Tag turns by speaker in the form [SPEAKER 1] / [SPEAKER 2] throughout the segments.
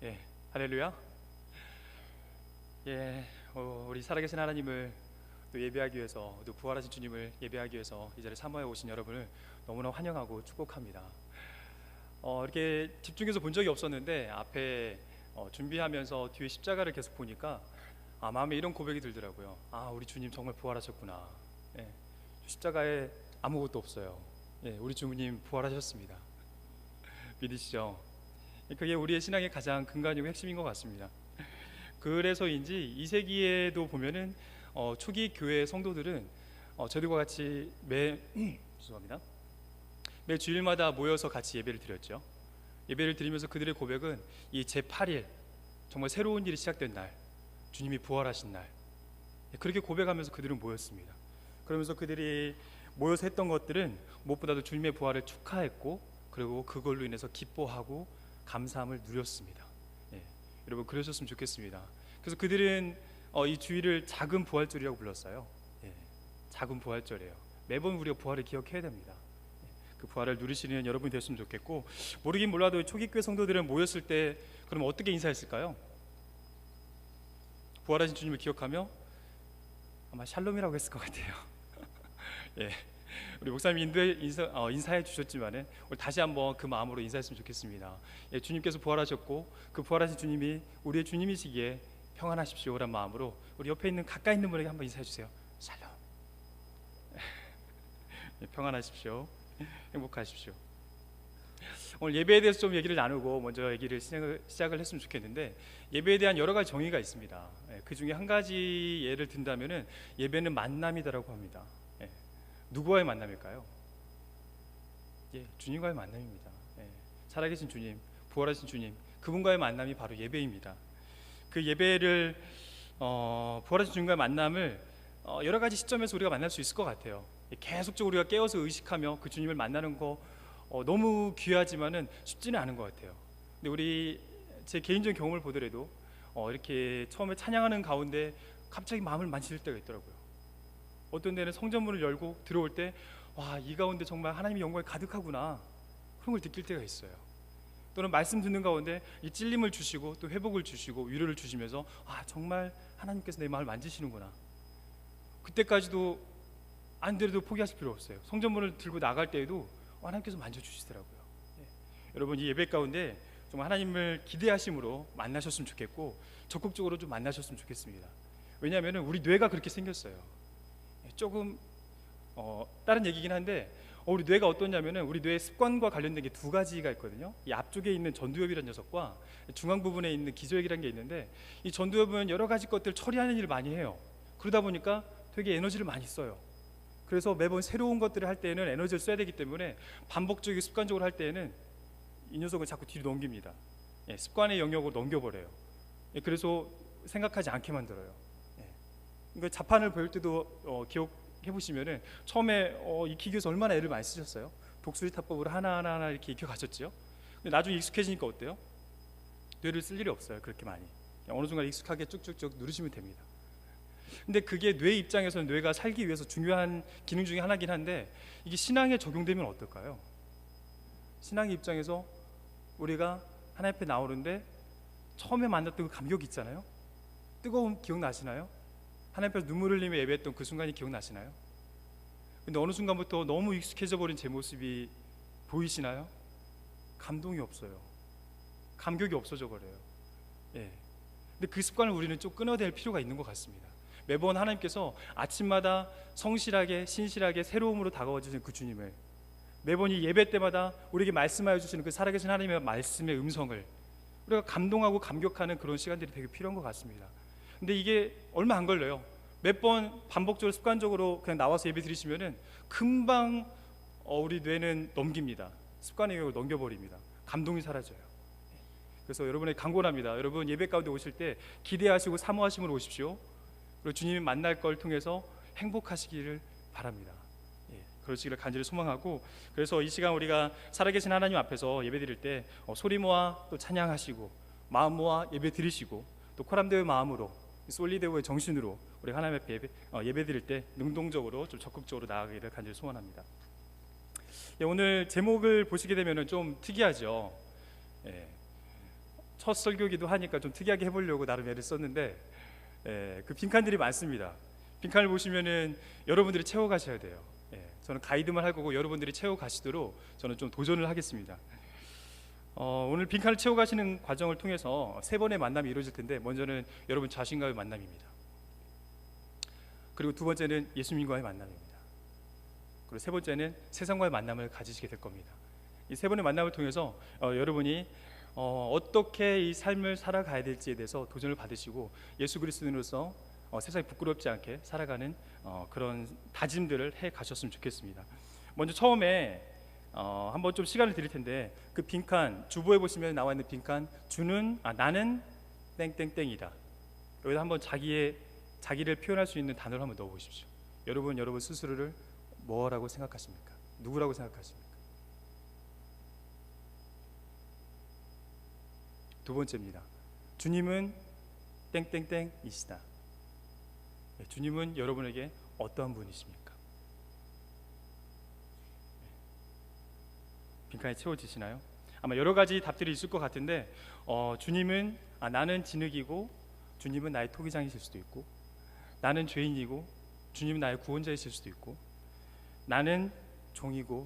[SPEAKER 1] 예, 할렐루야. 예, 우리 살아계신 하나님을 또 예배하기 위해서, 또 부활하신 주님을 예배하기 위해서 이 자리에 사모해 오신 여러분을 너무나 환영하고 축복합니다. 이렇게 집중해서 본 적이 없었는데 앞에 준비하면서 뒤에 십자가를 계속 보니까 마음에 이런 고백이 들더라고요. 우리 주님 정말 부활하셨구나. 예, 십자가에 아무것도 없어요. 예, 우리 주님 부활하셨습니다. 믿으시죠? 그게 우리의 신앙의 가장 근간이고 핵심인 것 같습니다. 그래서인지 이 세기에도 보면은 초기 교회 성도들은 저들과 같이 죄송합니다. 매 주일마다 모여서 같이 예배를 드렸죠. 예배를 드리면서 그들의 고백은 이 제8일 정말 새로운 일이 시작된 날, 주님이 부활하신 날, 그렇게 고백하면서 그들은 모였습니다. 그러면서 그들이 모여서 했던 것들은 무엇보다도 주님의 부활을 축하했고, 그리고 그걸로 인해서 기뻐하고 감사함을 누렸습니다. 예, 여러분 그러셨으면 좋겠습니다. 그래서 그들은 이 주일을 작은 부활절이라고 불렀어요. 예, 작은 부활절이에요. 매번 우리가 부활을 기억해야 됩니다. 그 부활을 누리시는 여러분이 됐으면 좋겠고, 모르긴 몰라도 초기교회 성도들은 모였을 때 그럼 어떻게 인사했을까요? 부활하신 주님을 기억하며 아마 샬롬이라고 했을 것 같아요. 예, 우리 목사님 인사해 주셨지만은 우리 다시 한번 그 마음으로 인사했으면 좋겠습니다. 예, 주님께서 부활하셨고 그 부활하신 주님이 우리의 주님이시기에 평안하십시오라는 마음으로 우리 옆에 있는 가까이 있는 분에게 한번 인사해 주세요. 샬롬. 예, 평안하십시오. 행복하십시오. 오늘 예배에 대해서 좀 얘기를 나누고 먼저 얘기를 시작을 했으면 좋겠는데, 예배에 대한 여러 가지 정의가 있습니다. 예, 그 중에 한 가지 예를 든다면은 예배는 만남이다라고 합니다. 예, 누구와의 만남일까요? 예, 주님과의 만남입니다. 예, 살아계신 주님, 부활하신 주님, 그분과의 만남이 바로 예배입니다. 그 예배를 부활하신 주님과의 만남을 여러 가지 시점에서 우리가 만날 수 있을 것 같아요. 계속적으로 우리가 깨어서 의식하며 그 주님을 만나는 거 너무 귀하지만은 쉽지는 않은 것 같아요. 근데 제 개인적인 경험을 보더라도 이렇게 처음에 찬양하는 가운데 갑자기 마음을 만질 때가 있더라고요. 어떤 데는 성전문을 열고 들어올 때 이 가운데 정말 하나님의 영광이 가득하구나, 그런 걸 느낄 때가 있어요. 또는 말씀 듣는 가운데 이 찔림을 주시고 또 회복을 주시고 위로를 주시면서 정말 하나님께서 내 마음을 만지시는구나. 그때까지도 안 되려도 포기하실 필요 없어요. 성전문을 들고 나갈 때에도 하나님께서 만져주시더라고요. 예. 여러분 이 예배 가운데 정말 하나님을 기대하심으로 만나셨으면 좋겠고, 적극적으로 좀 만나셨으면 좋겠습니다. 왜냐하면 우리 뇌가 그렇게 생겼어요. 조금 다른 얘기긴 한데 우리 뇌가 어떠냐면은 우리 뇌의 습관과 관련된 게 두 가지가 있거든요. 이 앞쪽에 있는 전두엽이라는 녀석과 중앙 부분에 있는 기저혈이라는 게 있는데, 이 전두엽은 여러 가지 것들을 처리하는 일을 많이 해요. 그러다 보니까 되게 에너지를 많이 써요. 그래서 매번 새로운 것들을 할 때에는 에너지를 써야 되기 때문에 반복적이고 습관적으로 할 때에는 이 녀석을 자꾸 뒤로 넘깁니다. 예, 습관의 영역으로 넘겨버려요. 예, 그래서 생각하지 않게 만들어요. 예. 그러니까 자판을 배울 때도 기억해 보시면은 처음에 익히기 위해서 얼마나 애를 많이 쓰셨어요? 독수리 타법으로 하나하나 이렇게 익혀 가셨죠. 근데 나중에 익숙해지니까 어때요? 뇌를 쓸 일이 없어요. 그렇게 많이. 어느 순간 익숙하게 쭉쭉쭉 누르시면 됩니다. 근데 그게 뇌 입장에서는 뇌가 살기 위해서 중요한 기능 중에 하나긴 한데, 이게 신앙에 적용되면 어떨까요? 신앙의 입장에서 우리가 하나님 앞에 나오는데 처음에 만났던 그 감격이 있잖아요. 뜨거움 기억나시나요? 하나님 앞에서 눈물 흘리며 예배했던 그 순간이 기억나시나요? 근데 어느 순간부터 너무 익숙해져 버린 제 모습이 보이시나요? 감동이 없어요. 감격이 없어져 버려요. 예. 근데 그 습관을 우리는 좀 끊어낼 필요가 있는 것 같습니다. 매번 하나님께서 아침마다 성실하게 신실하게 새로움으로 다가와 주시는 그 주님을, 매번 이 예배 때마다 우리에게 말씀하여 주시는 그 살아계신 하나님의 말씀의 음성을 우리가 감동하고 감격하는 그런 시간들이 되게 필요한 것 같습니다. 근데 이게 얼마 안 걸려요. 몇 번 반복적으로 습관적으로 그냥 나와서 예배 드리시면은 금방 우리 뇌는 넘깁니다. 습관의 영역을 넘겨버립니다. 감동이 사라져요. 그래서 여러분에게 강권합니다. 여러분 예배 가운데 오실 때 기대하시고 사모하심으로 오십시오. 그리고 주님이 만날 걸 통해서 행복하시기를 바랍니다. 예, 그러시기를 간절히 소망하고, 그래서 이 시간 우리가 살아계신 하나님 앞에서 예배 드릴 때 소리 모아 또 찬양하시고, 마음 모아 예배 드리시고, 또 코람데오의 마음으로 솔리데오의 정신으로 우리 하나님 앞에 예배 드릴 때 능동적으로 좀 적극적으로 나아가기를 간절히 소원합니다. 예, 오늘 제목을 보시게 되면 좀 특이하죠. 예, 첫 설교기도 하니까 좀 특이하게 해보려고 나름 애를 썼는데 그 빈칸들이 많습니다. 빈칸을 보시면은 여러분들이 채워가셔야 돼요. 저는 가이드만 할 거고 여러분들이 채워가시도록 저는 좀 도전을 하겠습니다. 오늘 빈칸을 채워가시는 과정을 통해서 세 번의 만남이 이루어질 텐데, 먼저는 여러분 자신과의 만남입니다. 그리고 두 번째는 예수님과의 만남입니다. 그리고 세 번째는 세상과의 만남을 가지시게 될 겁니다. 이 세 번의 만남을 통해서 여러분이 어떻게 이 삶을 살아가야 될지에 대해서 도전을 받으시고 예수 그리스도인으로서 세상에 부끄럽지 않게 살아가는 그런 다짐들을 해 가셨으면 좋겠습니다. 먼저 처음에 한번 좀 시간을 드릴 텐데, 그 빈칸 주보에 보시면 나와 있는 빈칸, 나는 땡땡땡이다. 여기다 한번 자기를 표현할 수 있는 단어를 한번 넣어 보십시오. 여러분 스스로를 뭐라고 생각하십니까? 누구라고 생각하십니까? 두 번째입니다. 주님은 땡땡땡이시다. 주님은 여러분에게 어떠한 분이십니까? 빈칸이 채워지시나요? 아마 여러 가지 답들이 있을 것 같은데, 주님은 나는 진흙이고 주님은 나의 토기장이실 수도 있고, 나는 죄인이고 주님은 나의 구원자이실 수도 있고, 나는 종이고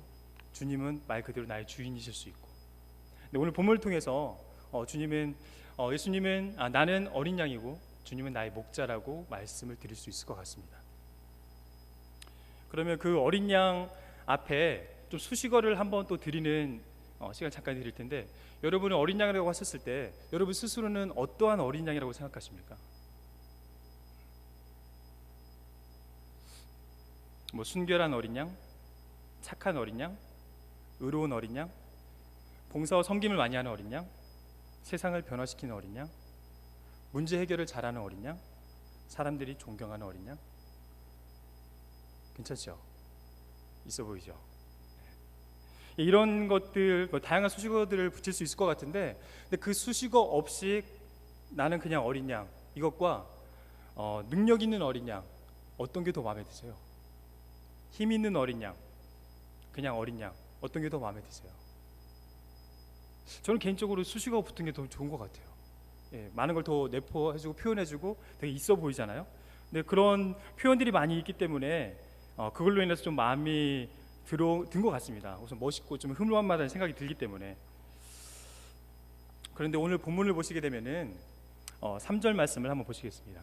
[SPEAKER 1] 주님은 말 그대로 나의 주인이실 수 있고. 근데 오늘 본문을 통해서 예수님은 나는 어린 양이고 주님은 나의 목자라고 말씀을 드릴 수 있을 것 같습니다. 그러면 그 어린 양 앞에 좀 수식어를 한번 또 드리는 시간 잠깐 드릴 텐데, 여러분은 어린 양이라고 하셨을 때 여러분 스스로는 어떠한 어린 양이라고 생각하십니까? 뭐 순결한 어린 양, 착한 어린 양, 의로운 어린 양, 봉사와 섬김을 많이 하는 어린 양, 세상을 변화시키는 어린 양, 문제 해결을 잘하는 어린 양, 사람들이 존경하는 어린 양. 괜찮죠? 있어 보이죠? 이런 것들, 다양한 수식어들을 붙일 수 있을 것 같은데, 근데 그 수식어 없이 나는 그냥 어린 양, 이것과 능력 있는 어린 양, 어떤 게 더 마음에 드세요? 힘 있는 어린 양, 그냥 어린 양, 어떤 게 더 마음에 드세요? 저는 개인적으로 수식어 붙은 게 더 좋은 것 같아요. 많은 걸 더 내포해주고 표현해주고 되게 있어 보이잖아요. 근데 그런 표현들이 많이 있기 때문에 그걸로 인해서 좀 마음이 든 것 같습니다. 우선 멋있고 좀 흠로한마다는 생각이 들기 때문에. 그런데 오늘 본문을 보시게 되면은 3절 말씀을 한번 보시겠습니다.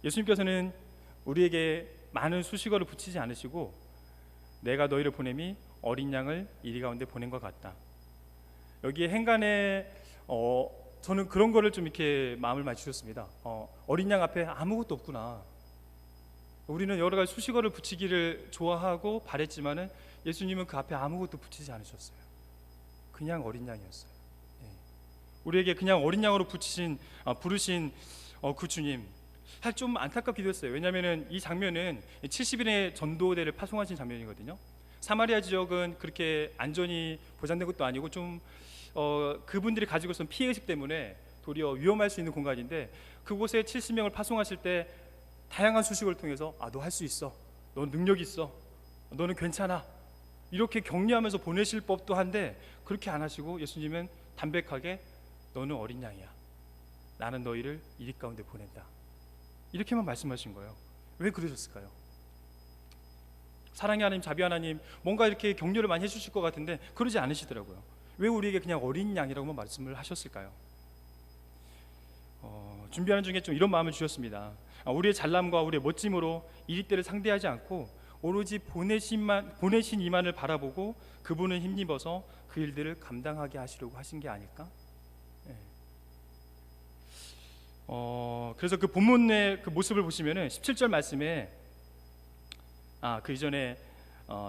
[SPEAKER 1] 예수님께서는 우리에게 많은 수식어를 붙이지 않으시고, 내가 너희를 보냄이 어린 양을 이리 가운데 보낸 것 같다. 여기에 행간에 저는 그런 거를 좀 이렇게 마음을 많이 주셨습니다. 어린 양 앞에 아무것도 없구나. 우리는 여러 가지 수식어를 붙이기를 좋아하고 바랬지만은 예수님은 그 앞에 아무것도 붙이지 않으셨어요. 그냥 어린 양이었어요. 우리에게 그냥 어린 양으로 부르신 그 주님, 사실 좀 안타깝기도 했어요. 왜냐하면 이 장면은 70인의 전도대를 파송하신 장면이거든요. 사마리아 지역은 그렇게 안전이 보장된 것도 아니고 좀 그분들이 가지고 있었던 피해의식 때문에 도리어 위험할 수 있는 공간인데, 그곳에 70명을 파송하실 때 다양한 수식을 통해서 너 할 수 있어, 넌 능력 있어, 너는 괜찮아, 이렇게 격려하면서 보내실 법도 한데 그렇게 안 하시고 예수님은 담백하게 너는 어린 양이야, 나는 너희를 이리 가운데 보낸다, 이렇게만 말씀하신 거예요. 왜 그러셨을까요? 사랑의 하나님, 자비 하나님, 뭔가 이렇게 격려를 많이 해주실 것 같은데 그러지 않으시더라고요. 왜 우리에게 그냥 어린 양이라고만 말씀을 하셨을까요? 준비하는 중에 좀 이런 마음을 주셨습니다. 우리의 잘남과 우리의 멋짐으로 이리 때를 상대하지 않고 오로지 보내신 이만을 바라보고 그분을 힘입어서 그 일들을 감당하게 하시려고 하신 게 아닐까? 그래서 그 본문의 그 모습을 보시면은 17절 말씀에 그 이전에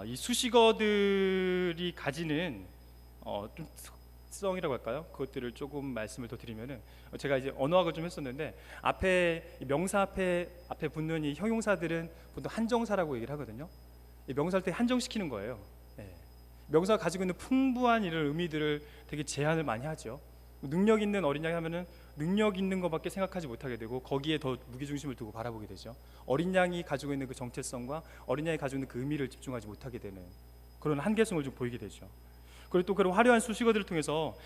[SPEAKER 1] 이 수식어들이 가지는 좀 특성이라고 할까요? 그것들을 조금 말씀을 더 드리면은, 제가 이제 언어학을 좀 했었는데 앞에 명사 앞에 붙는 이 형용사들은 보통 한정사라고 얘기를 하거든요. 이 명사를 되게 한정시키는 거예요. 명사가 가지고 있는 풍부한 이런 의미들을 되게 제한을 많이 하죠. 능력 있는 어린 양이 하면은 능력 있는 것밖에 생각하지 못하게 되고 거기에 더 무게중심을 두고 바라보게 되죠. 어린 양이 가지고 있는 그 정체성과 어린 양이 가지고 있는 그 의미를 집중하지 못하게 되는 그런 한계성을 좀 보이게 되죠. 그리고 또 그런 화려한 수식어들을 통해서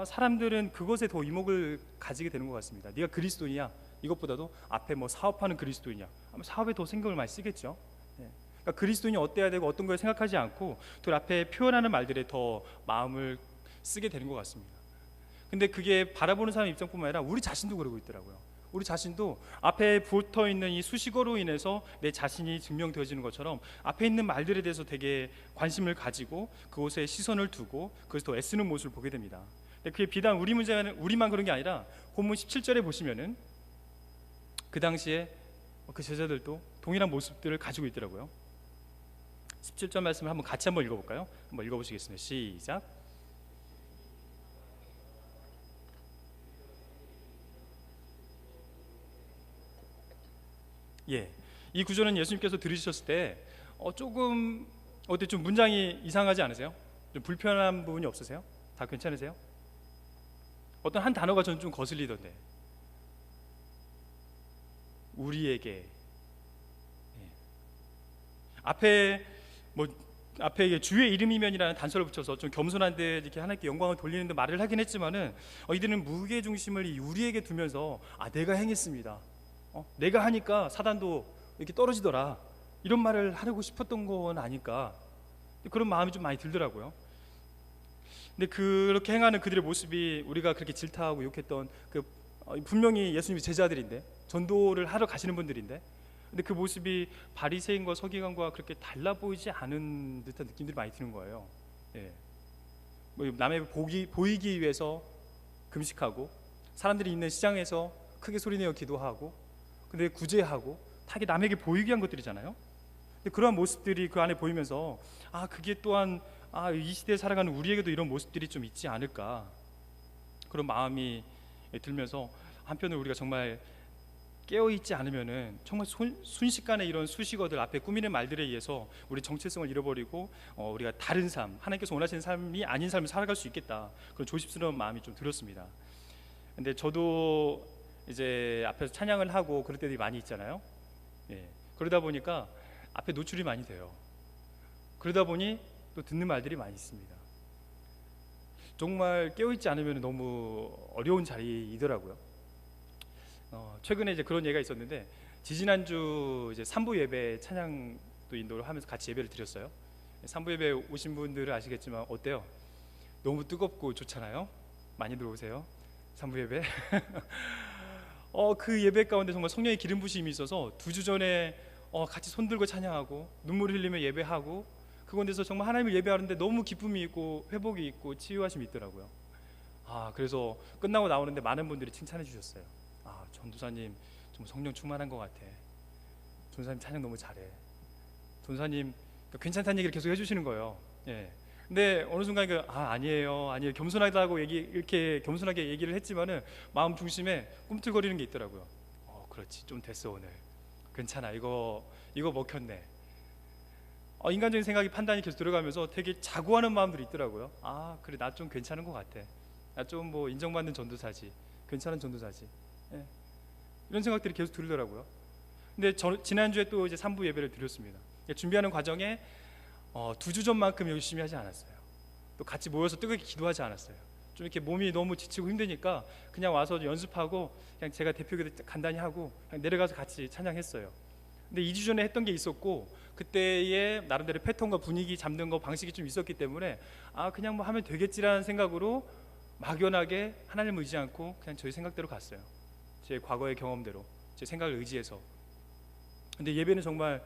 [SPEAKER 1] 사람들은 그것에 더 이목을 가지게 되는 것 같습니다. 네가 그리스도인이야, 이것보다도 앞에 뭐 사업하는 그리스도인이야, 아마 사업에 더 신경을 많이 쓰겠죠. 예. 그러니까 그리스도인이 어때야 되고 어떤 걸 생각하지 않고 그 앞에 표현하는 말들에 더 마음을 쓰게 되는 것 같습니다. 근데 그게 바라보는 사람 입장뿐만 아니라 우리 자신도 그러고 있더라고요. 우리 자신도 앞에 붙어 있는 이 수식어로 인해서 내 자신이 증명되어지는 것처럼 앞에 있는 말들에 대해서 되게 관심을 가지고 그곳에 시선을 두고 그것을 더 애쓰는 모습을 보게 됩니다. 근데 그게 비단 우리만 그런 게 아니라 본문 17절에 보시면은 그 당시에 그 제자들도 동일한 모습들을 가지고 있더라고요. 17절 말씀을 같이 한번 읽어볼까요? 한번 읽어보시겠습니다. 시작. 예, 이 구절은 예수님께서 들으셨을 때 조금 어때 좀 문장이 이상하지 않으세요? 좀 불편한 부분이 없으세요? 다 괜찮으세요? 어떤 한 단어가 저는 좀 거슬리던데, 우리에게. 예. 앞에 이게 주의 이름이면이라는 단서를 붙여서 좀 겸손한데 이렇게 하나님께 영광을 돌리는데 말을 하긴 했지만은 이들은 무게 중심을 이 우리에게 두면서 내가 행했습니다. 내가 하니까 사단도 이렇게 떨어지더라, 이런 말을 하려고 싶었던 건 아닐까, 그런 마음이 좀 많이 들더라고요. 근데 그렇게 행하는 그들의 모습이 우리가 그렇게 질타하고 욕했던 분명히 예수님이 제자들인데, 전도를 하러 가시는 분들인데, 근데 그 모습이 바리새인과 서기관과 그렇게 달라 보이지 않은 듯한 느낌들이 많이 드는 거예요. 예. 남의 보이기 위해서 금식하고, 사람들이 있는 시장에서 크게 소리내어 기도하고, 근데 구제하고, 다 남에게 보이게 한 것들이잖아요. 근데 그러한 모습들이 그 안에 보이면서 그게 또한 이 시대에 살아가는 우리에게도 이런 모습들이 좀 있지 않을까, 그런 마음이 들면서 한편으로 우리가 정말 깨어있지 않으면은 정말 순식간에 이런 수식어들 앞에 꾸미는 말들에 의해서 우리 정체성을 잃어버리고 우리가 다른 삶, 하나님께서 원하시는 삶이 아닌 삶을 살아갈 수 있겠다, 그런 조심스러운 마음이 좀 들었습니다. 근데 저도 이제 앞에서 찬양을 하고 그럴 때들이 많이 있잖아요. 예. 그러다 보니까 앞에 노출이 많이 돼요. 그러다 보니 또 듣는 말들이 많이 있습니다. 정말 깨어있지 않으면 너무 어려운 자리이더라고요. 최근에 이제 그런 예가 있었는데, 지지난주 이제 3부 예배 찬양도 인도를 하면서 같이 예배를 드렸어요. 3부 예배 오신 분들은 아시겠지만 어때요? 너무 뜨겁고 좋잖아요. 많이 들어오세요. 3부 예배. 그 예배 가운데 정말 성령의 기름 부심이 있어서 2주 전에 같이 손 들고 찬양하고 눈물을 흘리며 예배하고, 그곳에서 정말 하나님을 예배하는데 너무 기쁨이 있고 회복이 있고 치유하심이 있더라고요. 그래서 끝나고 나오는데 많은 분들이 칭찬해 주셨어요. 전도사님 좀 성령 충만한 것 같아. 전도사님 찬양 너무 잘해. 전도사님 괜찮다는 얘기를 계속 해주시는 거예요. 예. 근데 어느 순간 아니에요, 겸손하다고 이렇게 겸손하게 얘기를 했지만은 마음 중심에 꿈틀거리는 게 있더라고요. 그렇지, 좀 됐어, 오늘 괜찮아, 이거 먹혔네. 인간적인 생각이 판단이 계속 들어가면서 되게 자고하는 마음들이 있더라고요. 그래, 나 좀 괜찮은 것 같아. 나 좀 뭐 인정받는 전도사지, 괜찮은 전도사지. 예. 이런 생각들이 계속 들더라고요. 근데 지난주에 또 이제 3부 예배를 드렸습니다. 준비하는 과정에 2주 전만큼 열심히 하지 않았어요. 또 같이 모여서 뜨겁게 기도하지 않았어요. 좀 이렇게 몸이 너무 지치고 힘드니까 그냥 와서 연습하고 그냥 제가 대표기도 간단히 하고 그냥 내려가서 같이 찬양했어요. 근데 2주 전에 했던 게 있었고, 그때의 나름대로 패턴과 분위기 잡는 거 방식이 좀 있었기 때문에 그냥 뭐 하면 되겠지라는 생각으로 막연하게 하나님을 의지 않고 그냥 저희 생각대로 갔어요. 제 과거의 경험대로, 제 생각을 의지해서. 근데 예배는 정말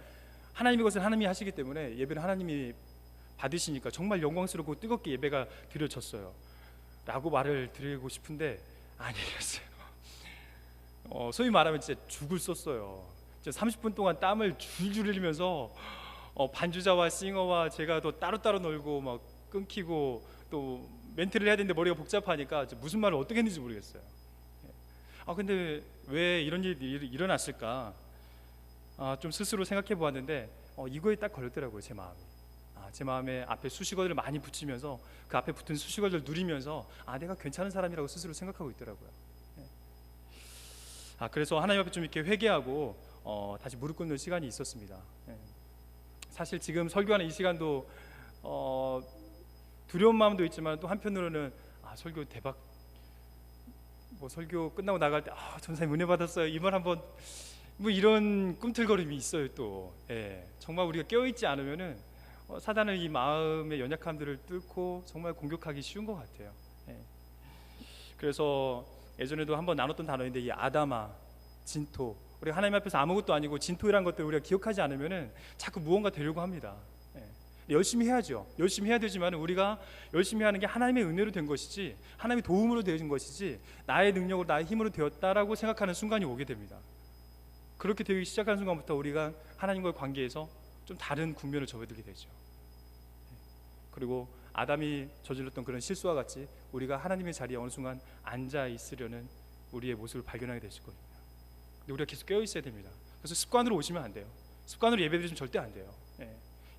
[SPEAKER 1] 하나님의 것을 하나님이 하시기 때문에 예배는 하나님이 받으시니까 정말 영광스럽고 뜨겁게 예배가 드려졌어요 라고 말을 드리고 싶은데 아니었어요. 소위 말하면 진짜 죽을 썼어요. 30분 동안 땀을 줄줄 흘리면서 반주자와 싱어와 제가 또 따로따로 놀고 막 끊기고, 또 멘트를 해야 되는데 머리가 복잡하니까 무슨 말을 어떻게 했는지 모르겠어요. 근데 왜 이런 일이 일어났을까, 좀 스스로 생각해 보았는데 이거에 딱 걸렸더라고요. 제 마음이. 제 마음에 앞에 수식어들을 많이 붙이면서 그 앞에 붙은 수식어들을 누리면서 내가 괜찮은 사람이라고 스스로 생각하고 있더라고요. 그래서 하나님 앞에 좀 이렇게 회개하고 다시 무릎 꿇는 시간이 있었습니다. 사실 지금 설교하는 이 시간도 두려운 마음도 있지만 또 한편으로는 설교 대박, 뭐 설교 끝나고 나갈 때 전사님 은혜 받았어요, 이 말 한번, 뭐 이런 꿈틀거림이 있어요 또. 정말 우리가 깨어있지 않으면은 사단은 이 마음의 연약함들을 뚫고 정말 공격하기 쉬운 것 같아요. 그래서 예전에도 한번 나눴던 단어인데, 이 아담아, 진토, 우리가 하나님 앞에서 아무것도 아니고 진토이란 것들을 우리가 기억하지 않으면은 자꾸 무언가 되려고 합니다. 열심히 해야죠. 열심히 해야 되지만 우리가 열심히 하는 게 하나님의 은혜로 된 것이지, 하나님의 도움으로 되어진 것이지, 나의 능력으로, 나의 힘으로 되었다라고 생각하는 순간이 오게 됩니다. 그렇게 되기 시작하는 순간부터 우리가 하나님과의 관계에서 좀 다른 국면을 접어들게 되죠. 그리고 아담이 저질렀던 그런 실수와 같이 우리가 하나님의 자리에 어느 순간 앉아 있으려는 우리의 모습을 발견하게 되실 겁니다. 근데 우리가 계속 깨어 있어야 됩니다. 그래서 습관으로 오시면 안 돼요. 습관으로 예배드리시면 절대 안 돼요.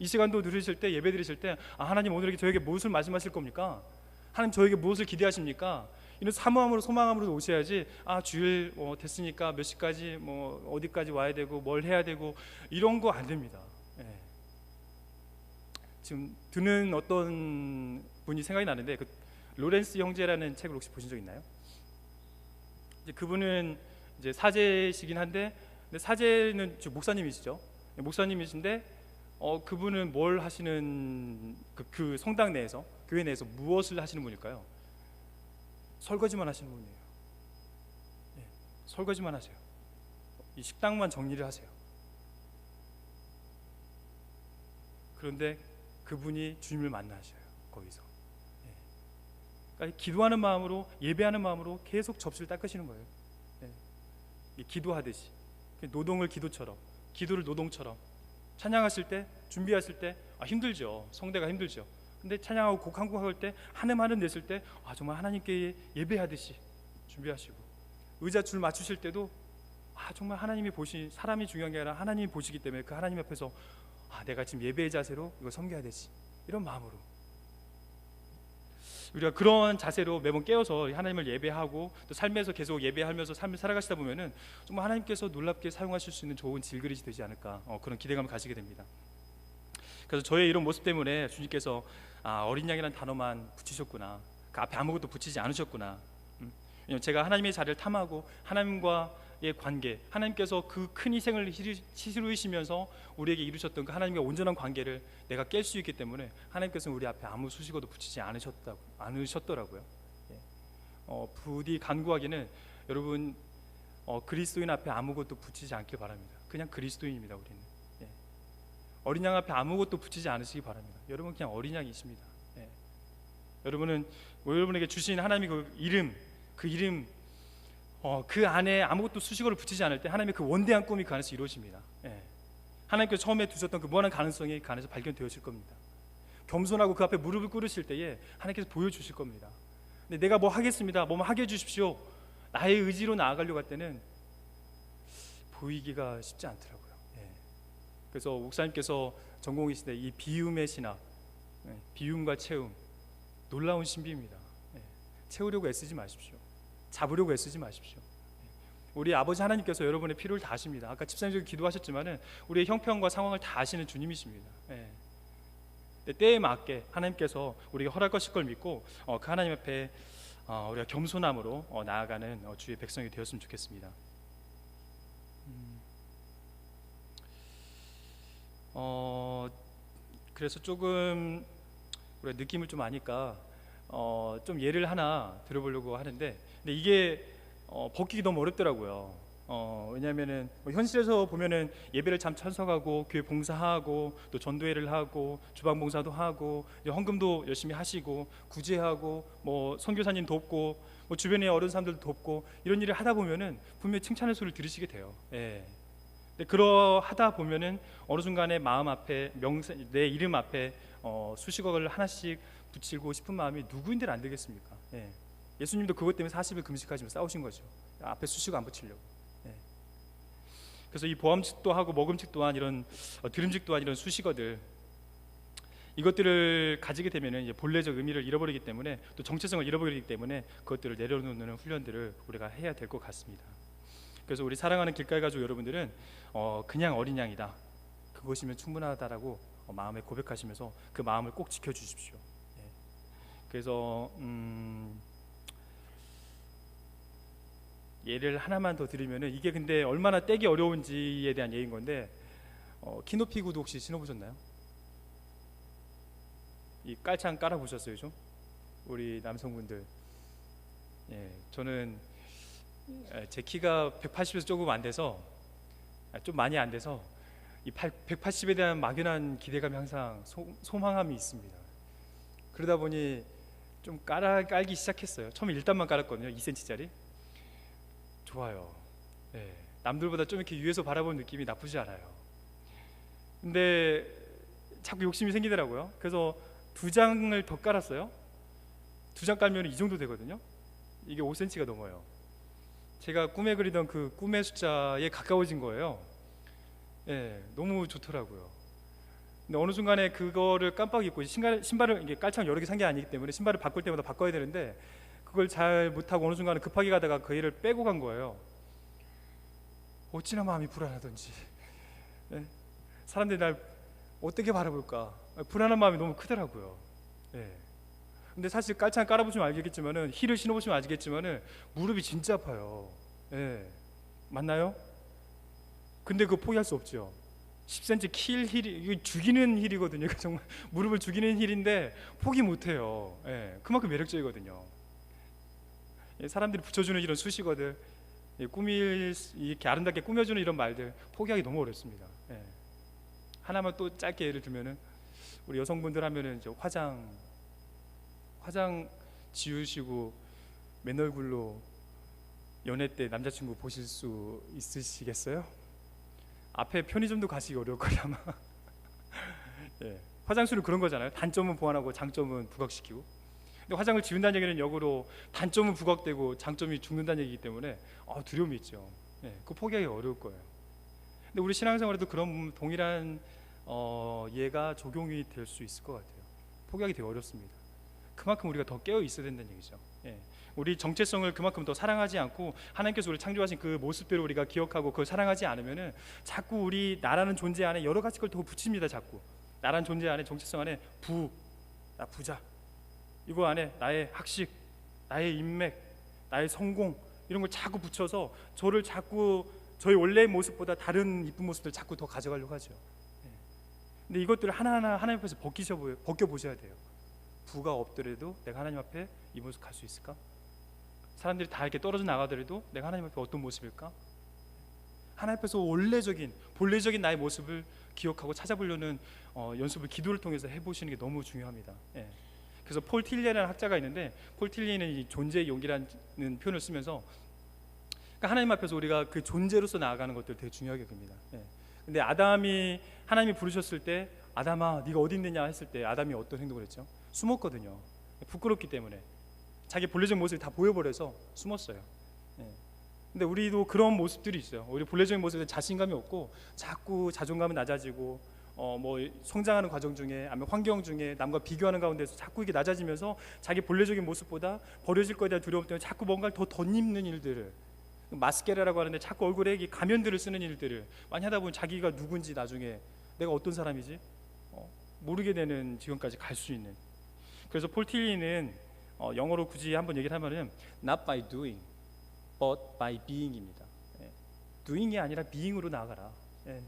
[SPEAKER 1] 이 시간도 누리실 때, 예배 드리실 때, 하나님 오늘 저에게 무엇을 말씀하실 겁니까? 하나님 저에게 무엇을 기대하십니까? 이런 사모함으로, 소망함으로 오셔야지, 주일 됐으니까 몇 시까지 어디까지 와야 되고 뭘 해야 되고 이런 거 안 됩니다. 지금 드는 어떤 분이 생각이 나는데, 그 로렌스 형제라는 책을 혹시 보신 적 있나요? 이제 그분은 이제 사제시긴 한데, 근데 사제는 목사님이시죠. 목사님이신데 그분은 뭘 하시는, 그 성당 내에서, 교회 내에서 무엇을 하시는 분일까요? 설거지만 하시는 분이에요. 설거지만 하세요. 이 식당만 정리를 하세요. 그런데 그분이 주님을 만나셔요, 거기서. 그러니까 기도하는 마음으로, 예배하는 마음으로 계속 접시를 닦으시는 거예요. 기도하듯이, 노동을 기도처럼, 기도를 노동처럼. 찬양하실 때, 준비하실 때 힘들죠. 성대가 힘들죠. 근데 찬양하고 곡 한 곡 할 때, 한음 냈을 때 정말 하나님께 예배하듯이 준비하시고, 의자 줄 맞추실 때도 정말 하나님이 보시, 사람이 중요한 게 아니라 하나님이 보시기 때문에 그 하나님 앞에서 내가 지금 예배의 자세로 이거 섬겨야 되지, 이런 마음으로 우리가 그런 자세로 매번 깨어서 하나님을 예배하고 또 삶에서 계속 예배하면서 삶을 살아가시다 보면은 정말 하나님께서 놀랍게 사용하실 수 있는 좋은 질그릇이 되지 않을까, 그런 기대감을 가지게 됩니다. 그래서 저의 이런 모습 때문에 주님께서 어린 양이라는 단어만 붙이셨구나, 그 앞에 아무것도 붙이지 않으셨구나. 왜냐면 제가 하나님의 자리를 탐하고 하나님과의 관계, 하나님께서 그 큰 희생을 치르시면서 우리에게 이루셨던 그 하나님과 온전한 관계를 내가 깰 수 있기 때문에 하나님께서는 우리 앞에 아무 수식어도 붙이지 않으셨더라고요. 부디 간구하기는, 여러분 그리스도인 앞에 아무것도 붙이지 않길 바랍니다. 그냥 그리스도인입니다. 우리는 어린 양 앞에 아무것도 붙이지 않으시기 바랍니다. 여러분 그냥 어린 양이십니다. 여러분은 여러분에게 주신 하나님의 그 이름, 그 안에 아무것도 수식어를 붙이지 않을 때 하나님의 그 원대한 꿈이 그 안에서 이루어집니다. 하나님께서 처음에 두셨던 그 무한한 가능성이 그 안에서 발견되어질 겁니다. 겸손하고 그 앞에 무릎을 꿇으실 때에 하나님께서 보여주실 겁니다. 근데 내가 뭐 하겠습니다, 뭐 하게 해주십시오, 나의 의지로 나아가려고 할 때는 보이기가 쉽지 않더라고요. 그래서 목사님께서 전공이시대 이 비움의 신학, 비움과 채움, 놀라운 신비입니다. 채우려고 애쓰지 마십시오. 잡으려고 애쓰지 마십시오. 우리 아버지 하나님께서 여러분의 필요를 다 아십니다. 아까 집사님 기도하셨지만은 우리의 형편과 상황을 다 아시는 주님이십니다. 때에 맞게 하나님께서 우리에게 허락하실 걸 믿고 그 하나님 앞에 우리가 겸손함으로 나아가는 주의 백성이 되었으면 좋겠습니다. 그래서 조금 우리가 느낌을 좀 아니까 좀 예를 하나 들어보려고 하는데, 근데 이게 벗기기 너무 어렵더라고요. 왜냐하면은 현실에서 보면은 예배를 참 참석하고 교회 봉사하고 또 전도회를 하고 주방 봉사도 하고 헌금도 열심히 하시고 구제하고 뭐 선교사님 돕고 뭐 주변의 어른 사람들 돕고 이런 일을 하다 보면은 분명히 칭찬의 소리를 들으시게 돼요. 근데 그러하다 보면은 어느 순간에 마음 앞에 내 이름 앞에 수식어를 하나씩 붙이고 싶은 마음이 누구인들 안 되겠습니까? 예수님도 그것 때문에 40일 금식하시며 싸우신 거죠. 앞에 수식어 안 붙이려고. 그래서 이 보암칙도 하고 먹음칙 또한 이런 드림칙 또한 이런 수식어들, 이것들을 가지게 되면은 이제 본래적 의미를 잃어버리기 때문에, 또 정체성을 잃어버리기 때문에 그것들을 내려놓는 훈련들을 우리가 해야 될 것 같습니다. 그래서 우리 사랑하는 길가의 가족 여러분들은 그냥 어린 양이다, 그것이면 충분하다라고 마음에 고백하시면서 그 마음을 꼭 지켜주십시오. 그래서 예를 하나만 더 드리면은, 이게 근데 얼마나 떼기 어려운지에 대한 예인 건데, 키높이 구두 혹시 신어보셨나요? 이 깔창 깔아보셨어요 좀? 우리 남성분들. 예, 저는 제 키가 180에서 조금 안 돼서, 좀 많이 안 돼서 이 180에 대한 막연한 기대감이 항상 소망함이 있습니다. 그러다 보니 좀 깔기 시작했어요. 처음에 1단만 깔았거든요. 2cm짜리. 좋아요. 예, 남들보다 좀 이렇게 위에서 바라보는 느낌이 나쁘지 않아요. 근데 자꾸 욕심이 생기더라고요. 그래서 2장을 더 깔았어요. 2장 깔면 이 정도 되거든요. 이게 5cm가 넘어요. 제가 꿈에 그리던 그 꿈의 숫자에 가까워진 거예요. 예, 너무 좋더라고요. 근데 어느 순간에 그거를 깜빡 잊고, 신발을 이게 깔창 여러 개 산 게 아니기 때문에 신발을 바꿀 때마다 바꿔야 되는데, 그걸 잘 못하고 어느 순간에 급하게 가다가 그 애를 빼고 간 거예요. 어찌나 마음이 불안하던지. 예, 사람들이 날 어떻게 바라볼까, 불안한 마음이 너무 크더라고요. 예. 근데 사실 깔창 깔아보시면 알겠지만은, 힐을 신어보시면 알겠지만은 무릎이 진짜 아파요. 예, 맞나요? 근데 그거 포기할 수 없죠. 10cm 킬 힐이, 이거 죽이는 힐이거든요. 정말 무릎을 죽이는 힐인데 포기 못해요. 예, 그만큼 매력적이거든요. 예, 사람들이 붙여주는 이런 수식어들, 예, 이렇게 아름답게 꾸며주는 이런 말들 포기하기 너무 어렵습니다. 예. 하나만 또 짧게 예를 들면은, 우리 여성분들 하면은 이제 화장 지우시고 맨 얼굴로 연애 때 남자친구 보실 수 있으시겠어요? 앞에 편의점도 가시기 어려울 거예요 아마. 예, 화장술은 그런 거잖아요. 단점은 보완하고 장점은 부각시키고. 근데 화장을 지운다는 얘기는 역으로 단점은 부각되고 장점이 죽는다는 얘기이기 때문에 두려움이 있죠. 예, 그거 포기하기 어려울 거예요. 근데 우리 신앙생활에도 그런 동일한 예가 적용이 될 수 있을 것 같아요. 포기하기 되게 어렵습니다. 그만큼 우리가 더 깨어 있어야 된다는 얘기죠. 예. 우리 정체성을 그만큼 더 사랑하지 않고, 하나님께서 우리 창조하신 그 모습대로 우리가 기억하고 그걸 사랑하지 않으면은 자꾸 우리 나라는 존재 안에 여러 가지 걸 더 붙입니다. 자꾸 나라는 존재 안에, 정체성 안에 나 부자, 이거 안에 나의 학식, 나의 인맥, 나의 성공, 이런 걸 자꾸 붙여서 저를 자꾸 저희 원래의 모습보다 다른 이쁜 모습들 자꾸 더 가져가려고 하죠. 예. 근데 이것들을 하나하나 하나님 앞에서 벗겨보셔야 돼요. 부가 없더라도 내가 하나님 앞에 이 모습 갈 수 있을까? 사람들이 다 이렇게 떨어져 나가더라도 내가 하나님 앞에 어떤 모습일까? 하나님 앞에서 본래적인 나의 모습을 기억하고 찾아보려는 연습을 기도를 통해서 해보시는 게 너무 중요합니다. 예. 그래서 폴 틸리라는 학자가 있는데, 폴 틸리는 이 존재의 용기라는 표현을 쓰면서, 그러니까 하나님 앞에서 우리가 그 존재로서 나아가는 것들 되게 중요하게 봅니다. 예. 근데 하나님이 부르셨을 때, 아담아 네가 어디 있느냐 했을 때 아담이 어떤 행동을 했죠? 숨었거든요. 부끄럽기 때문에 자기 본래적 모습을 다 보여버려서 숨었어요. 예. 근데 우리도 그런 모습들이 있어요. 우리 본래적인 모습에 자신감이 없고 자꾸 자존감은 낮아지고, 뭐 성장하는 과정 중에, 아니면 환경 중에 남과 비교하는 가운데서 자꾸 이게 낮아지면서 자기 본래적인 모습보다 버려질 거에 대한 두려움 때문에 자꾸 뭔가를 더 덧입는 일들을, 마스케라라고 하는데 자꾸 얼굴에 이 가면들을 쓰는 일들을 많이 하다 보면 자기가 누군지, 나중에 내가 어떤 사람이지 모르게 되는 지경까지 갈 수 있는. 그래서 폴 틸리는 영어로 굳이 한번 얘기를 하면은 not by doing but by being입니다. 예. doing이 아니라 being으로 나아가라. 예.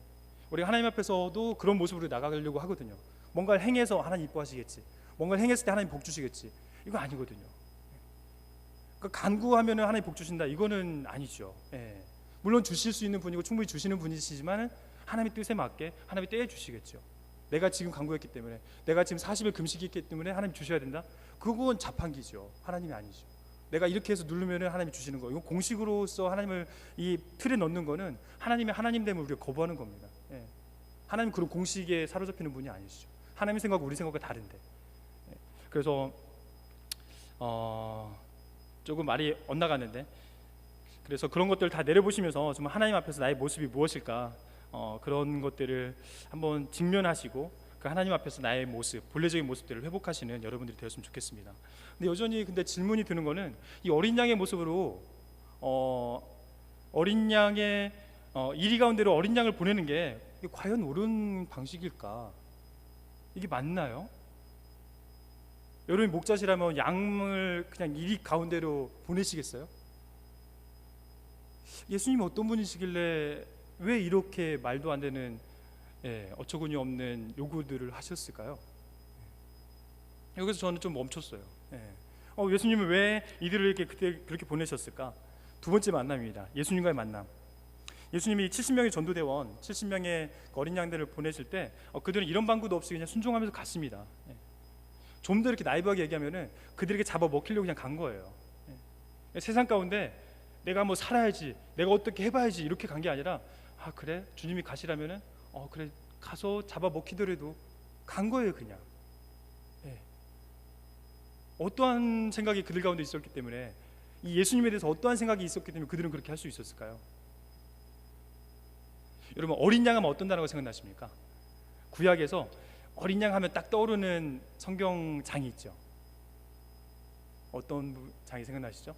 [SPEAKER 1] 우리가 하나님 앞에서도 그런 모습으로 나가려고 하거든요. 뭔가를 행해서 하나님 이뻐하시겠지, 뭔가를 행했을 때 하나님 복 주시겠지, 이거 아니거든요. 그러니까 간구하면은 하나님 복 주신다, 이거는 아니죠. 예. 물론 주실 수 있는 분이고 충분히 주시는 분이시지만 하나님의 뜻에 맞게 하나님이 떼어 주시겠죠. 내가 지금 간구했기 때문에, 내가 지금 40일 금식했기 때문에 하나님 주셔야 된다? 그건 자판기죠. 하나님이 아니죠. 내가 이렇게 해서 누르면 하나님이 주시는 거, 이건 공식으로서 하나님을 이 틀에 넣는 거는 하나님의 하나님됨을 우리가 거부하는 겁니다. 예. 하나님 그런 공식에 사로잡히는 분이 아니시죠. 하나님의 생각과 우리 생각과 다른데. 예. 그래서 조금 말이 엇나갔는데, 그래서 그런 것들을 다 내려보시면서 정말 하나님 앞에서 나의 모습이 무엇일까, 그런 것들을 한번 직면하시고 그 하나님 앞에서 나의 모습, 본래적인 모습들을 회복하시는 여러분들이 되었으면 좋겠습니다. 근데 여전히 질문이 드는 거는, 이 어린 양의 모습으로 어린 양의 이리 가운데로 어린 양을 보내는 게 이게 과연 옳은 방식일까? 이게 맞나요? 여러분이 목자시라면 양을 그냥 이리 가운데로 보내시겠어요? 예수님이 어떤 분이시길래 왜 이렇게 말도 안 되는 어처구니 없는 요구들을 하셨을까요? 여기서 저는 좀 멈췄어요. 예수님은 왜 이들을 이렇게 그때 그렇게 보내셨을까? 두 번째 만남입니다. 예수님과의 만남. 예수님이 70명의 전도대원, 70명의 어린 양들을 보내실 때 그들은 이런 방구도 없이 그냥 순종하면서 갔습니다. 좀 더 이렇게 나이브하게 얘기하면은 그들에게 잡아 먹히려고 그냥 간 거예요. 세상 가운데 내가 뭐 살아야지, 내가 어떻게 해봐야지 이렇게 간 게 아니라 그래 주님이 가시라면은 그래 가서 잡아 먹히더라도 간 거예요 그냥. 어떠한 생각이 그들 가운데 있었기 때문에 이 예수님에 대해서 어떠한 생각이 있었기 때문에 그들은 그렇게 할 수 있었을까요? 여러분 어린 양 하면 어떤 단어가 생각나십니까? 구약에서 어린 양 하면 딱 떠오르는 성경장이 있죠. 어떤 장이 생각나시죠?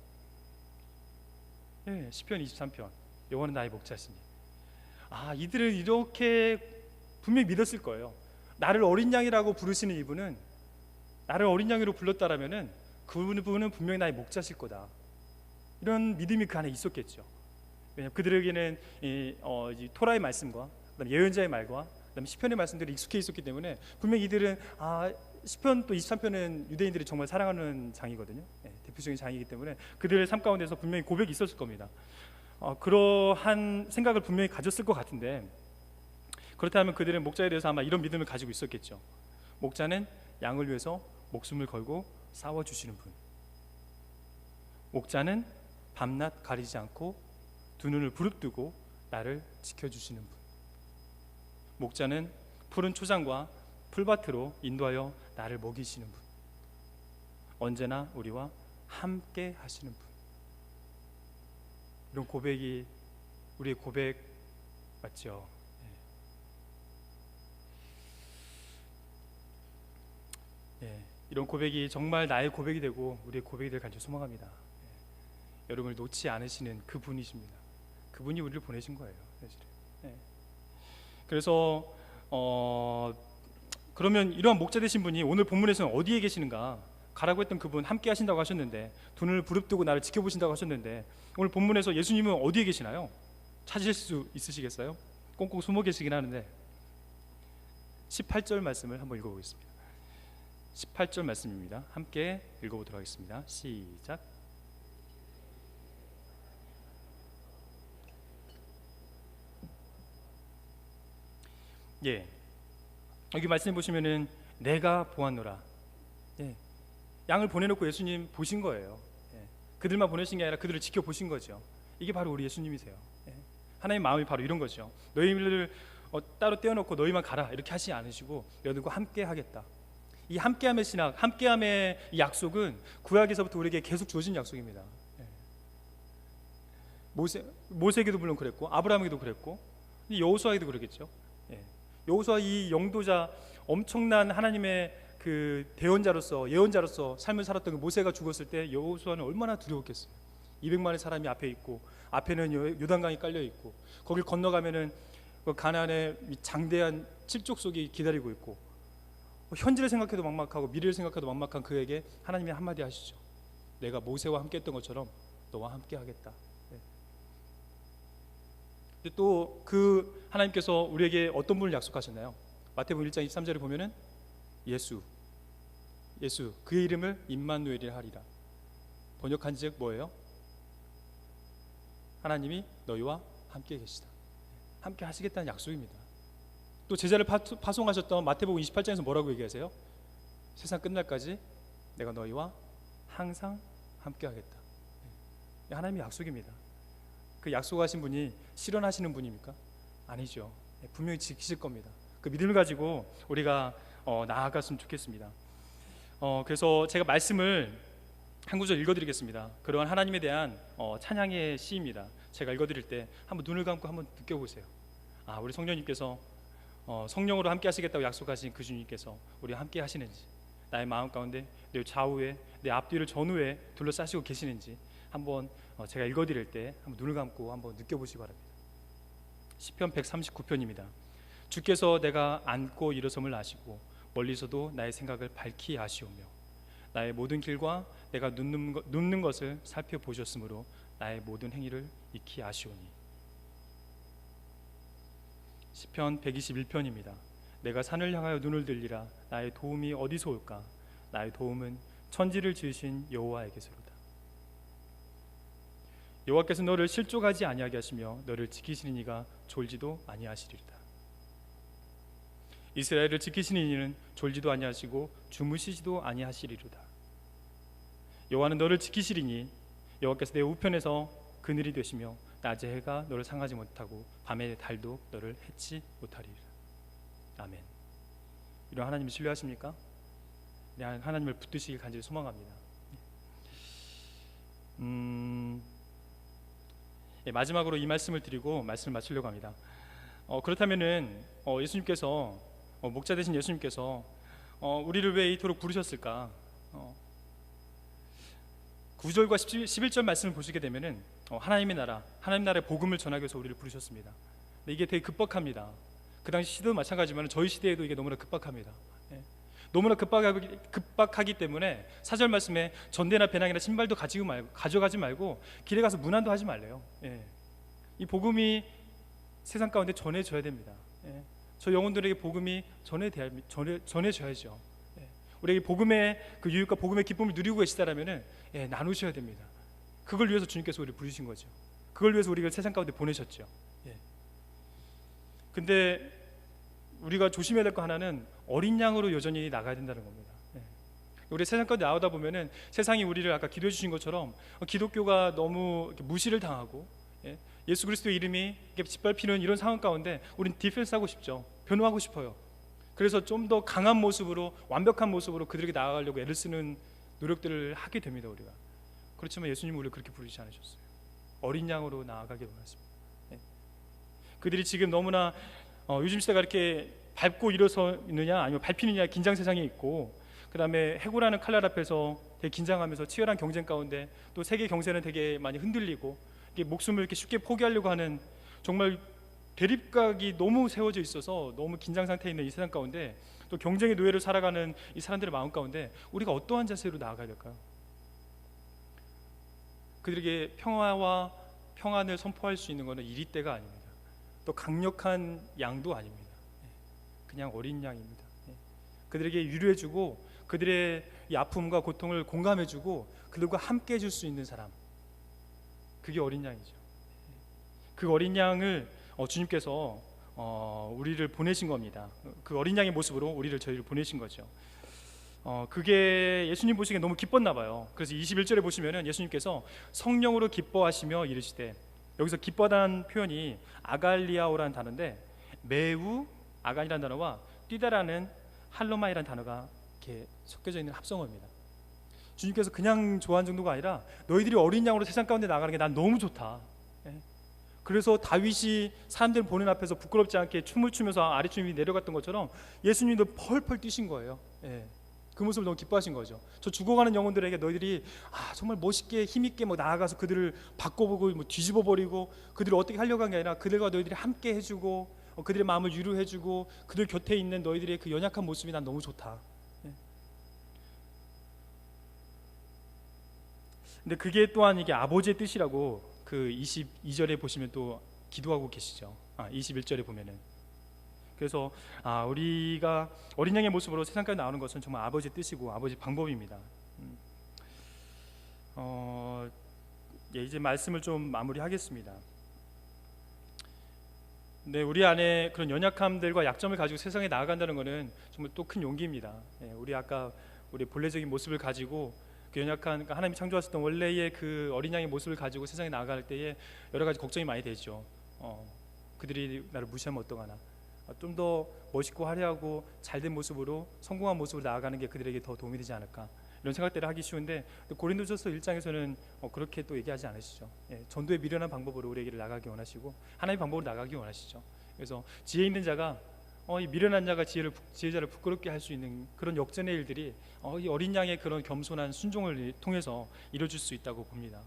[SPEAKER 1] 시편 23편 여호와는 나의 목자시니. 이들은 이렇게 분명히 믿었을 거예요. 나를 어린 양이라고 부르시는 이분은, 나를 어린 양으로 불렀다라면은 그분은 분명히 나의 목자실 거다. 이런 믿음이 그 안에 있었겠죠. 왜냐하면 그들에게는 이 토라의 말씀과 그다음에 예언자의 말과 그다음에 시편의 말씀들이 익숙해 있었기 때문에 분명히 이들은 시편 또 23편은 유대인들이 정말 사랑하는 장이거든요. 대표적인 장이기 때문에 그들의 삶 가운데서 분명히 고백이 있었을 겁니다. 그러한 생각을 분명히 가졌을 것 같은데, 그렇다면 그들은 목자에 대해서 아마 이런 믿음을 가지고 있었겠죠. 목자는 양을 위해서 목숨을 걸고 싸워주시는 분. 목자는 밤낮 가리지 않고 두 눈을 부릅뜨고 나를 지켜주시는 분. 목자는 푸른 초장과 풀밭으로 인도하여 나를 먹이시는 분. 언제나 우리와 함께 하시는 분. 이런 고백이 우리의 고백 맞죠? 이런 고백이 정말 나의 고백이 되고 우리의 고백이 될 간절히 소망합니다. 여러분을 놓지 않으시는 그분이십니다. 그분이 우리를 보내신 거예요, 사실은. 그래서 그러면 이러한 목자 되신 분이 오늘 본문에서는 어디에 계시는가? 가라고 했던 그분 함께 하신다고 하셨는데, 두 눈을 부릅뜨고 나를 지켜보신다고 하셨는데, 오늘 본문에서 예수님은 어디에 계시나요? 찾으실 수 있으시겠어요? 꽁꽁 숨어 계시긴 하는데 18절 말씀을 한번 읽어보겠습니다. 18절 말씀입니다. 함께 읽어보도록 하겠습니다. 시작. 여기 말씀 보시면은 내가 보았노라. 양을 보내놓고 예수님 보신 거예요. 그들만 보내신 게 아니라 그들을 지켜보신 거죠. 이게 바로 우리 예수님이세요. 하나님의 마음이 바로 이런 거죠. 너희를 따로 떼어놓고 너희만 가라 이렇게 하시지 않으시고 너희들과 함께 하겠다. 이 함께함의 신학, 함께함의 이 약속은 구약에서부터 우리에게 계속 주어진 약속입니다. 모세에게도 물론 그랬고 아브라함에게도 그랬고 여호수아에게도 그러겠죠. 여호수아 이 영도자, 엄청난 하나님의 그 대언자로서 예언자로서 삶을 살았던 그 모세가 죽었을 때 여호수아는 얼마나 두려웠겠어요. 200만의 사람이 앞에 있고 앞에는 요단강이 깔려 있고 거길 건너가면은 그 가나안의 장대한 칠족속이 기다리고 있고, 현재를 생각해도 막막하고 미래를 생각해도 막막한 그에게 하나님이 한마디 하시죠. 내가 모세와 함께 했던 것처럼 너와 함께 하겠다. 근데 또 그 하나님께서 우리에게 어떤 분을 약속하셨나요? 마태복음 1장 23절에 보면은 예수 그의 이름을 임마누엘이라 하리라. 번역한즉 뭐예요? 하나님이 너희와 함께 계시다. 함께 하시겠다는 약속입니다. 또 제자를 파송하셨던 마태복음 28장에서 뭐라고 얘기하세요? 세상 끝날까지 내가 너희와 항상 함께 하겠다. 하나님의 약속입니다. 그 약속하신 분이 실현하시는 분입니까? 아니죠. 분명히 지키실 겁니다. 그 믿음을 가지고 우리가 나아갔으면 좋겠습니다. 그래서 제가 말씀을 한 구절 읽어드리겠습니다. 그러한 하나님에 대한 찬양의 시입니다. 제가 읽어드릴 때 한번 눈을 감고 한번 느껴보세요. 우리 성령님께서 성령으로 함께 하시겠다고 약속하신 그 주님께서 우리와 함께 하시는지, 나의 마음 가운데 내 좌우에 내 앞뒤를 전후에 둘러싸시고 계시는지 한번 제가 읽어드릴 때 한번 눈을 감고 한번 느껴보시기 바랍니다. 시편 139편입니다. 주께서 내가 앉고 일어섬을 아시고 멀리서도 나의 생각을 밝히 아시오며 나의 모든 길과 내가 눕는 것을 살펴보셨으므로 나의 모든 행위를 익히 아시오니. 시편 121편입니다. 내가 산을 향하여 눈을 들리라. 나의 도움이 어디서 올까? 나의 도움은 천지를 지으신 여호와에게서로다. 여호와께서 너를 실족하지 아니하게 하시며 너를 지키시는 이가 졸지도 아니하시리로다. 이스라엘을 지키시는 이는 졸지도 아니하시고 주무시지도 아니하시리로다. 여호와는 너를 지키시리니 여호와께서 내 우편에서 그늘이 되시며 낮의 해가 너를 상하지 못하고 밤의 달도 너를 해치 못하리라. 아멘. 이런 하나님을 신뢰하십니까? 네, 하나님을 붙드시길 간절히 소망합니다. 예, 마지막으로 이 말씀을 드리고 말씀을 마치려고 합니다. 그렇다면은 예수님께서 목자 되신 예수님께서 우리를 왜 이토록 부르셨을까? 9절과 11절 말씀을 보시게 되면은 하나님의 나라의 복음을 전하기 위해서 우리를 부르셨습니다. 근데 이게 되게 급박합니다. 그 당시 시대도 마찬가지지만 저희 시대에도 이게 너무나 급박합니다. 예. 너무나 급박하기 때문에 4절 말씀에 전대나 배낭이나 신발도 가져가지 말고 길에 가서 문안도 하지 말래요. 예. 이 복음이 세상 가운데 전해져야 됩니다. 예. 저 영혼들에게 복음이 전해져야죠. 예. 우리에게 복음의 그 유익과 복음의 기쁨을 누리고 계시다라면은 예, 나누셔야 됩니다. 그걸 위해서 주님께서 우리를 부르신 거죠. 그걸 위해서 우리가 세상 가운데 보내셨죠. 예. 근데 우리가 조심해야 될 거 하나는 어린 양으로 여전히 나가야 된다는 겁니다. 예. 우리 세상 가운데 나오다 보면은 세상이 우리를 아까 기도해 주신 것처럼 기독교가 너무 무시를 당하고 예수 그리스도의 이름이 짓밟히는 이런 상황 가운데 우리는 디펜스하고 싶죠. 변호하고 싶어요. 그래서 좀 더 강한 모습으로 완벽한 모습으로 그들에게 나아가려고 애를 쓰는 노력들을 하게 됩니다. 우리가. 그렇지만 예수님은 우리를 그렇게 부르지 않으셨어요. 어린 양으로 나아가길 원하십니다. 예. 그들이 지금 너무나 요즘 시대가 이렇게 밟고 일어서느냐 아니면 밟히느냐 긴장 세상에 있고, 그 다음에 해고라는 칼날 앞에서 되게 긴장하면서 치열한 경쟁 가운데 또 세계 경제는 되게 많이 흔들리고 이게 목숨을 이렇게 쉽게 포기하려고 하는 정말 대립각이 너무 세워져 있어서 너무 긴장 상태에 있는 이 세상 가운데 또 경쟁의 노예를 살아가는 이 사람들의 마음 가운데 우리가 어떠한 자세로 나아가야 될까요? 그들에게 평화와 평안을 선포할 수 있는 것은 이리 때가 아닙니다. 또 강력한 양도 아닙니다. 그냥 어린 양입니다. 그들에게 위로해주고 그들의 이 아픔과 고통을 공감해주고 그들과 함께 해줄 수 있는 사람, 그게 어린 양이죠. 그 어린 양을 주님께서 우리를 보내신 겁니다. 그 어린 양의 모습으로 저희를 보내신 거죠. 그게 예수님 보시기에 너무 기뻤나 봐요. 그래서 21절에 보시면은 예수님께서 성령으로 기뻐하시며 이르시되, 여기서 기뻐하다는 표현이 아갈리아오라는 단어인데 매우 아간이라는 단어와 뛰다라는 할로마이라는 단어가 이렇게 섞여져 있는 합성어입니다. 주님께서 그냥 좋아하는 정도가 아니라 너희들이 어린 양으로 세상 가운데 나가는 게 난 너무 좋다. 그래서 다윗이 사람들 보는 앞에서 부끄럽지 않게 춤을 추면서 아래춤이 내려갔던 것처럼 예수님도 펄펄 뛰신 거예요. 그 모습을 너무 기뻐하신 거죠. 저 죽어가는 영혼들에게 너희들이 정말 멋있게 힘있게 나아가서 그들을 바꿔보고 뒤집어버리고 그들을 어떻게 하려고 한 게 아니라 그들과 너희들이 함께 해주고 그들의 마음을 위로해주고 그들 곁에 있는 너희들의 그 연약한 모습이 난 너무 좋다. 근데 그게 또한 이게 아버지의 뜻이라고 그 22절에 보시면 또 기도하고 계시죠. 21절에 보면은. 그래서 우리가 어린 양의 모습으로 세상까지 나오는 것은 정말 아버지의 뜻이고 아버지의 방법입니다. 이제 말씀을 좀 마무리하겠습니다. 네, 우리 안에 그런 연약함들과 약점을 가지고 세상에 나아간다는 것은 정말 또 큰 용기입니다. 우리 본래적인 모습을 가지고 그 연약한, 그러니까 하나님이 창조하셨던 원래의 그 어린 양의 모습을 가지고 세상에 나아갈 때에 여러 가지 걱정이 많이 되죠. 그들이 나를 무시하면 어떡하나. 좀 더 멋있고 화려하고 잘된 모습으로 성공한 모습으로 나아가는 게 그들에게 더 도움이 되지 않을까, 이런 생각들을 하기 쉬운데 고린도전서 1장에서는 그렇게 또 얘기하지 않으시죠. 전도의 미련한 방법으로 우리에게 나가기 원하시고 하나님의 방법으로 나가기 원하시죠. 그래서 지혜 있는 자가 이 미련한 자가 지혜자를 부끄럽게 할 수 있는 그런 역전의 일들이 이 어린 양의 그런 겸손한 순종을 통해서 이루어질 수 있다고 봅니다.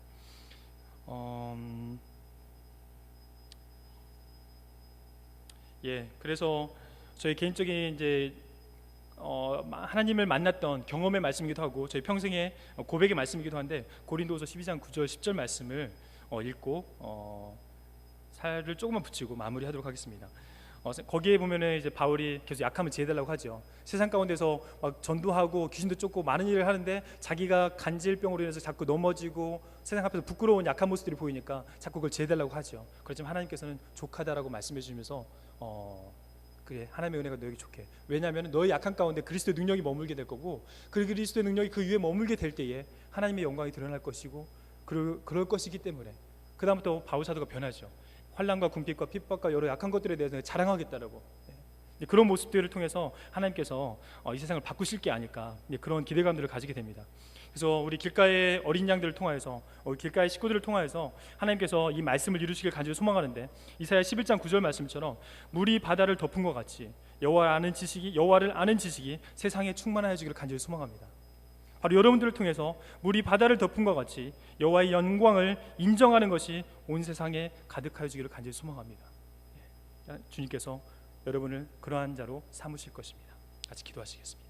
[SPEAKER 1] 그래서 저희 개인적인 이제 하나님을 만났던 경험의 말씀이기도 하고 저희 평생의 고백의 말씀이기도 한데 고린도후서 12장 9절 10절 말씀을 읽고 살을 조금만 붙이고 마무리하도록 하겠습니다. 거기에 보면은 이제 바울이 계속 약함을 제해달라고 하죠. 세상 가운데서 막 전도하고 귀신도 쫓고 많은 일을 하는데 자기가 간질병으로 인해서 자꾸 넘어지고 세상 앞에서 부끄러운 약한 모습들이 보이니까 자꾸 그걸 제해달라고 하죠. 그렇지만 하나님께서는 족하다라고 말씀해 주시면서 그래, 하나님의 은혜가 너에게 좋게. 왜냐하면 너의 약한 가운데 그리스도의 능력이 머물게 될 거고, 그 그리스도의 능력이 그 위에 머물게 될 때에 하나님의 영광이 드러날 것이고, 그럴 것이기 때문에 그 다음부터 바울 사도가 변하죠. 환난과 궁핍과 핍박과 여러 약한 것들에 대해서 자랑하겠다라고. 그런 모습들을 통해서 하나님께서 이 세상을 바꾸실 게 아닐까, 그런 기대감들을 가지게 됩니다. 그래서 우리 길가의 어린 양들을 통하여서, 길가의 식구들을 통하여서 하나님께서 이 말씀을 이루시길 간절히 소망하는데, 이사야 11장 9절 말씀처럼 물이 바다를 덮은 것 같이 여호와를 아는 지식이 세상에 충만하여 주기를 간절히 소망합니다. 바로 여러분들을 통해서 물이 바다를 덮은 것 같이 여호와의 영광을 인정하는 것이 온 세상에 가득하여 주기를 간절히 소망합니다. 주님께서 여러분을 그러한 자로 삼으실 것입니다. 같이 기도하시겠습니다.